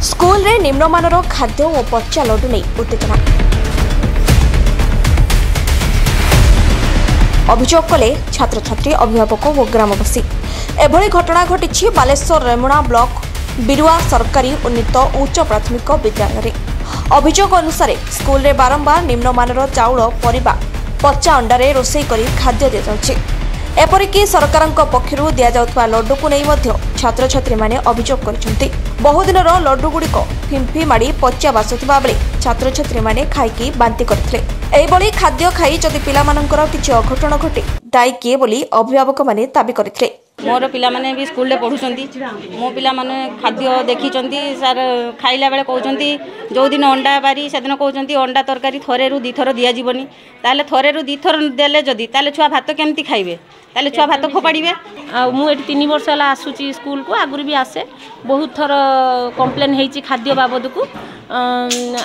School रे निम्नमानर खाद्य और पचा लड्डू नहीं उत्तेजना अभियोग कले छात्र छात्री अभिभावक और ग्रामवासी। एभली घटना घटी बालेश्वर रेमुणा ब्लॉक बिरुआ सरकारी उन्नीत उच्च प्राथमिक विद्यालय। अभियोग अनुसार स्कूल रे बारंबार निम्नमानर चाउल परिबा पचा अंडारे रोषेई करी खाद्य दि जाउछि। एपरिकी सरकार पक्षर दि जाउथबा लड्डू को नहीं छात्र छात्री माने अभियोग करिसेंति। बहुदिनर लड्डू गुड़िक फिंफी माड़ी पचा बासुथिबा बेले छात्र छात्री माने खाइकी बांती करथिले। एभली खाद्य खाई जदि पिलामानंकर किछि अघटन घटे दायी किए बोली अभिभावक माने दाबी करथिले। मोर पिला माने भी स्कूल रे पढुचंती मो पिला माने खाद्य देखिचंती सर खाइला बेले कहउचंती जो दिन अंडा बारी से दिन कहउचंती अंडा तरकारी थरे रु दी थर दिया जीवनी ताले थरे रु दी थर देले जदी ताले छुआ भात केमती खाइबे ताले छुआ भात फोपाड़ीबे। आ मु एटी 3 वर्ष हला आसुची स्कूल को आगुरी भी आसे बहुत थर कंप्लेन हेची खाद्य बाबद को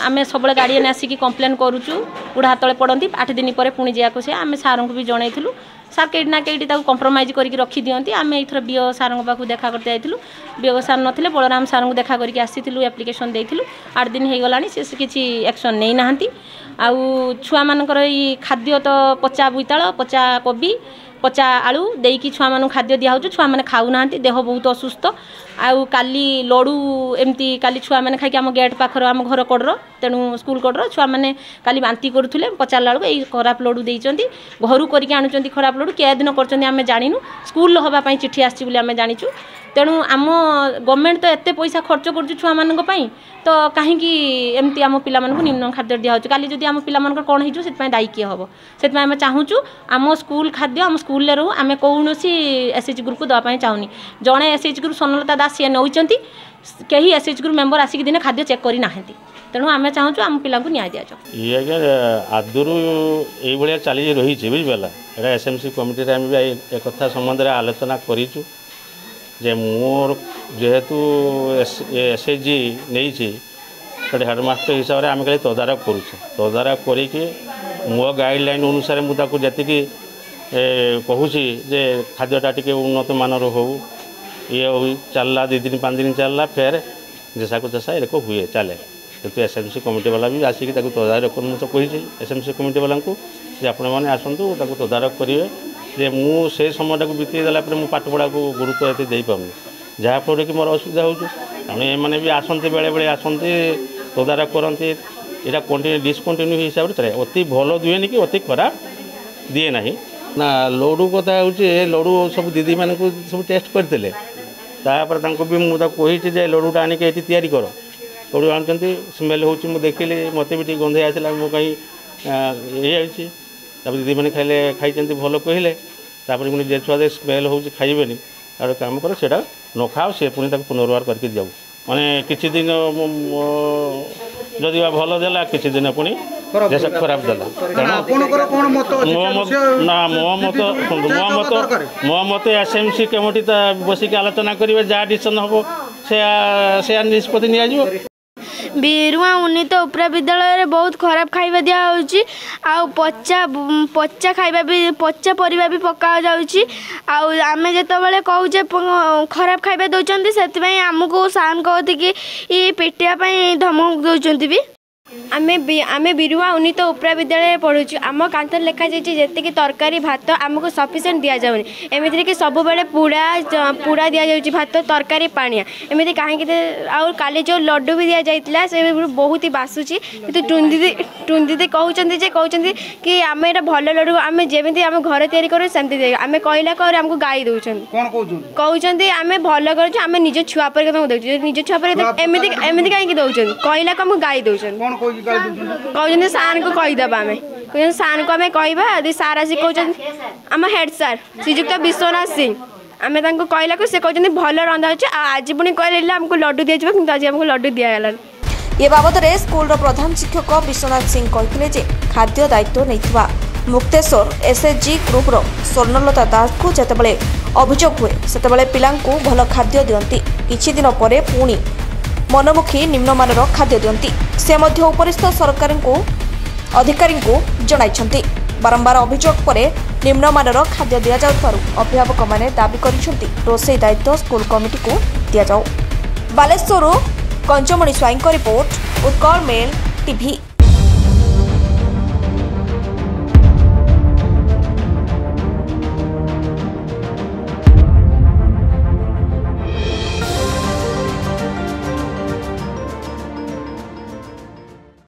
आमे सबले गार्डियन आसिकी कंप्लेन करूचु उड़ा तळे पडंती 8 दिन परे पुणी जिया को से आमे सारन को भी जणाइथिलु सार केडी ना केडी ताको कंप्रोमाइज करके रखी दियंती। आमे इथर बीओ सार पाखु देखा करते आइथिलु बीओ सार नथिले बलराम सार को देखा करके आसीथिलु एप्लिकेशन देइथिलु 8 दिन हे गलानी से किछि एक्शन नै नाहंती। आउ छुआ मानकर ई खाद्य तो पचा बुइताळ पचा कोबी पचा आलू देकी छुआ मानु खाद्य दिया होछु छुआ माने खाउ नाहंती देह बहुत असुस्थ। आउ काली लडू एमती काली छुआ माने खाइ के हम गेट पाखर हम घर कोडर तेनु स्कूल कोडर छुआ माने काली बांती करूथुले पचा लाडू ए खराब लडू देइचंती घरु करके आनुचंती खराब लडू के दिन करचंती हमें जानिनु स्कूल होबा पई चिट्ठी आछि बोली हमें जानिचु। तेणु आम गवर्नमेंट तो एते पैसा खर्च कर छुआ मान तो कहीं एमती आम पिला निम्न खाद्य दिया हो काली जदि आम पिला कौन हो दायी किए हम से आम चाहूँ आम स्कूल खाद्य आम स्कूल रो आम कौन एसएच ग्रुप को दवाई चाहूनी जड़े एसएच ग्रुप सोनलता दास सी नौ कहीं एसएच ग्रुप मेम्बर आसिक दिन खाद्य चेक करना तेणु आम चाहूँ आम पिला न्याय दि जाओ। ये आदर ये चली रही बुझीपारा यहाँ एसएमसी कमिटी आम एक कथा संबंध में आलोचना करूँ जे मोर जेहेतु एसएचजी नहीं हेडमास्टर हिसाब से आम खाली तदारख तदारख करके मो गाइडलाइन अनुसार मुझे जी कहूँ जे खाद्यटा टी उन्नत मानर हो ये हो चलला 2 दिन 5 दिन चलला फिर जैसा को जैसा एक हुए चले कितु एसएमसी कमिटी वाला भी आसिक तदारख कर मुझे कही एसएमसी कमिटी वाला को आपण मैंने आसतु तदारख करेंगे जे मु से समय को बीती देला मु पाठपढ़ा को गुरुत्व ये दे पाऊँ जहाँफल कि मोर असुविधा हो मैंने भी आसती बेले बेले आसती तदारख करती यहाँ कंटिन्यू डिसकंटिन्यू हिसाब से अति भल दिए कि अति खराब दिए ना ना लड्डू कथा हूँ लड्डू सब दीदी मान सब टेस्ट करते भी मुझे कही लड्डूटा आनिक ये तैयारी कर लड्डू आनुंट स्मेल हो देखिली मत भी गंधे आसला मो कहीं ये दीदी मैंने खाइले खाई भल कहले पुणी जे छुआ स्मेल हो खाइबे आर कम कर से न खाओ सी पुणी पुनर्वार करके जाऊ माने किसी दिन जदि भल देला किसी दिन पुणी जैसे खराब देला मो मत एसएमसी कमिटी बसिक आलोचना करेंगे जहाँ डिसीजन हम से निष्पत्ति नि बिरुआ उन्नीत उपरा विद्यालय बहुत खराब खाइबा दिया होउची आ पचा खाइबा भी पचा परिबा भी पका जाउची आ आमे जेतो बेले कहू जे खराब खाइबा दोचंती सेति पई हमकु सान कहती कि ई पेटिया पई धमक दोचंती भी आमे बिरुआ उन्नीत उपरा विद्यालय पढ़ुचु आम कांतर लेखा जाती कि तरकारी भात आमको सफिसीयंट दि जाऊनी एमती कि सब बेले पूड़ा दि जाऊँगी भात तरकारी पानिया एमती कहीं काली जो लड्डू भी दि जाता से बहुत ही बासुची कि टुन दीदी कहते कि आम ये भल लड्डू आम जमी आम घर तैयारी करूँ सेमती आम कहला कर आमको गाई दौरान कहते आम भल कर निज छुआ पर दौर निज छुआ पर एमती कहीं दौरान कहला को आम गाई दौरान कहते सार को कहीदेव आम कहते सार को आम कह सार आसिक कहते आम हेड सार श्रीजुक्त विश्वनाथ सिंह आम कहला को से कहते भल रंधा अच्छे आज पुणी कहले आमको लड्डू दि जाए कि आज आमको लड्डू दिगला। ये बाबद में स्कूल प्रधान शिक्षक विश्वनाथ सिंह कहते खाद्य दायित्व नहीं मुक्तेश्वर एसएचजी ग्रुप्र स्वर्णलता दास को जितेबाला अभियोग हुए से पिला भल खाद्य दियंती किछि दिन पर पुणी मनमुखी निम्नमानर खाद्य दियंती से मध्य उपरिस्थ सरकार अधिकारी जणाइछंती। बारंबार अभियोग पर निम्नमानर खाद्य दि जाउथारु अभिभावक माने दाबी करिसेंती रोषेई दायित्व स्कूल कमिटी को दि जाऊ। Baleswar Kanchamani Swain report Utkal mail TV.